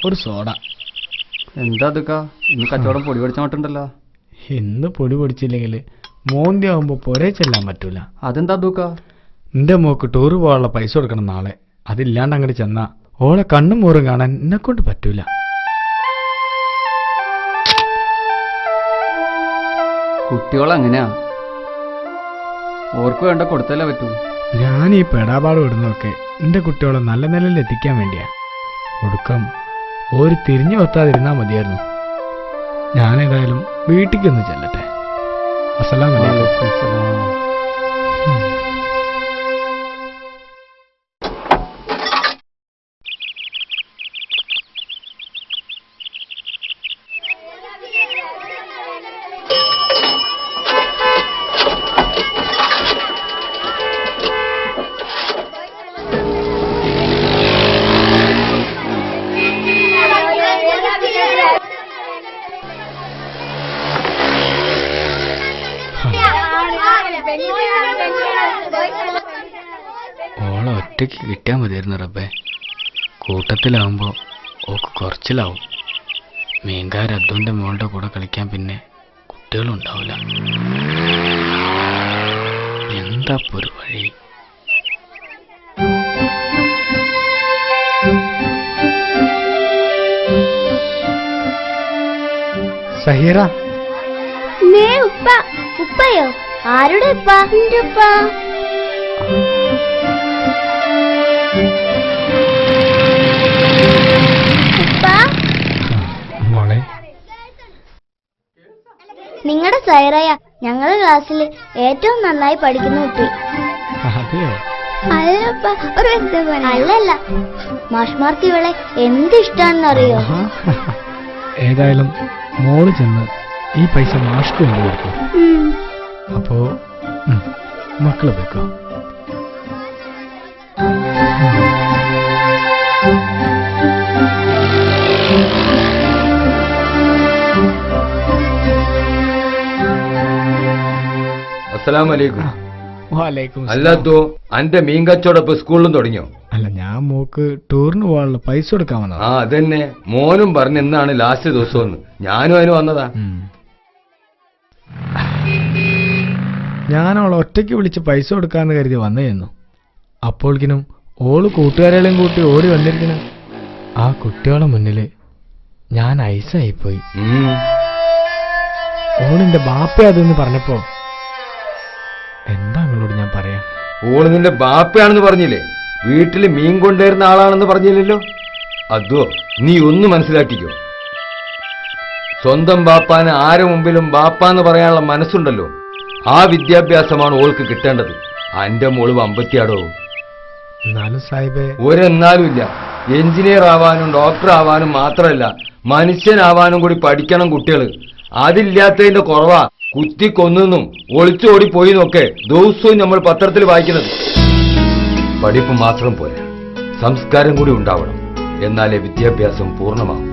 ഒരു സോഡ. എന്താ അതുക്കാ ഇന്ന് കച്ചവടം പൊടി പൊടിച്ച മട്ടുണ്ടല്ലോ? ഇന്ന് പൊടി പൊടിച്ചില്ലെങ്കിൽ മോന്തി ആവുമ്പോ പൊരേ ചെല്ലാൻ പറ്റൂല. അതെന്താ അതുക്കാ? എന്റെ മോക്ക് ടൂറ് പോകാനുള്ള പൈസ കൊടുക്കണം നാളെ. അതില്ലാണ്ട് അങ്ങോട്ട് ചെന്നാ ഓളെ കണ്ണും മോറും കാണാൻ എന്നെ കൊണ്ട് പറ്റൂല. കുട്ടികളങ്ങനെയാ, ഓർക്ക് വേണ്ട കൊടുത്തല്ലേ പറ്റൂ. ഞാൻ ഈ പെടാപാട് വിടുന്നതൊക്കെ എന്റെ കുട്ടികളെ നല്ല നിലയിൽ എത്തിക്കാൻ വേണ്ടിയാ. ഒടുക്കം ഒരു തിരിഞ്ഞു വെത്താതിരുന്നാ മതിയായിരുന്നു. ഞാനേതായാലും വീട്ടിലേക്കൊന്ന് ചെല്ലട്ടെ. അസ്സലാമു അലൈക്കും. ഓളെ ഒറ്റയ്ക്ക് കിട്ടിയാൽ മതിയായിരുന്നു റബ്ബേ. കൂട്ടത്തിലാവുമ്പോൾ ഓക്ക് കുറച്ചിലാവും. മീൻകാർ അദ്വന്റെ മോളുടെ കൂടെ കളിക്കാൻ പിന്നെ കുട്ടികളുണ്ടാവില്ല. എന്താ ഒരു വഴി? സഹീറ, ഉപ്പയോ? ആരുടെ ഉപ്പ? എന്റെ ഉപ്പ. മോളെ, നിങ്ങളുടെ സൈറയ ഞങ്ങളുടെ ക്ലാസ്സിൽ ഏറ്റവും നന്നായി പഠിക്കുന്ന കുട്ടി. അതെയോ? അല്ലല്ല, മാഷ്മാർക്ക് ഇവളെ എന്തിഷ്ടാണെന്നറിയോ? ഏതായാലും മോള് ചെന്ന് ഈ പൈസ മാഷ്ക്ക് കൊണ്ട് കൊടുക്കും. അപ്പോ മക്കള് വെക്കോ. അസ്സലാമലൈക്കും. വാലൈക്കും. അല്ലാത്തോ അന്റെ മീൻ കച്ചവടം ഇപ്പൊ സ്കൂളിലും തുടങ്ങിയോ? അല്ല, ഞാൻ മോക്ക് ടൂറിന് പോകാനുള്ള പൈസ കൊടുക്കാൻ വന്നതാ. ആ അതന്നെ, മോനും പറഞ്ഞ് ഇന്നാണ് ലാസ്റ്റ് ദിവസം ഒന്ന്. ഞാനും അതിന് വന്നതാ. ഞാൻ അവളെ ഒറ്റയ്ക്ക് വിളിച്ച് പൈസ കൊടുക്കാന്ന് കരുതി വന്നേന്നു. അപ്പോഴേക്കിനും ഓള് കൂട്ടുകാരെയും കൂട്ടി ഓടി വന്നിരിക്കണ. ആ കുട്ടികളെ മുന്നില് ഞാൻ ഐസായിപ്പോയി. ഓളിന്റെ ബാപ്പ അതെന്ന് പറഞ്ഞപ്പോ എന്താ നിങ്ങളോട് ഞാൻ പറയാ? ഓള് നിന്റെ ബാപ്പയാണെന്ന് പറഞ്ഞില്ലേ? വീട്ടില് മീൻ കൊണ്ടുവരുന്ന ആളാണെന്ന് പറഞ്ഞില്ലല്ലോ? അതോ നീ ഒന്ന് മനസ്സിലാക്കിക്കോ. സ്വന്തം ബാപ്പാന് ആരെ മുമ്പിലും ബാപ്പാന്ന് പറയാനുള്ള മനസ്സുണ്ടല്ലോ, ആ വിദ്യാഭ്യാസമാണ് ഓൾക്ക് കിട്ടേണ്ടത്. അന്റെ മോള് വമ്പത്തിയാടോ. എന്നാലും സാഹിബേ, ഒരെന്നാലും ഇല്ല. എഞ്ചിനീയർ ആവാനും ഡോക്ടർ ആവാനും മാത്രമല്ല, മനുഷ്യനാവാനും കൂടി പഠിക്കണം കുട്ടികള്. അതില്ലാത്തതിന്റെ കുറവാ കുത്തിക്കൊന്നും ഒളിച്ചോടി പോയിന്നൊക്കെ ദിവസവും നമ്മൾ പത്രത്തിൽ വായിക്കുന്നത്. പഠിപ്പ് മാത്രം പോരാ, സംസ്കാരം കൂടി ഉണ്ടാവണം. എന്നാലേ വിദ്യാഭ്യാസം പൂർണ്ണമാവും.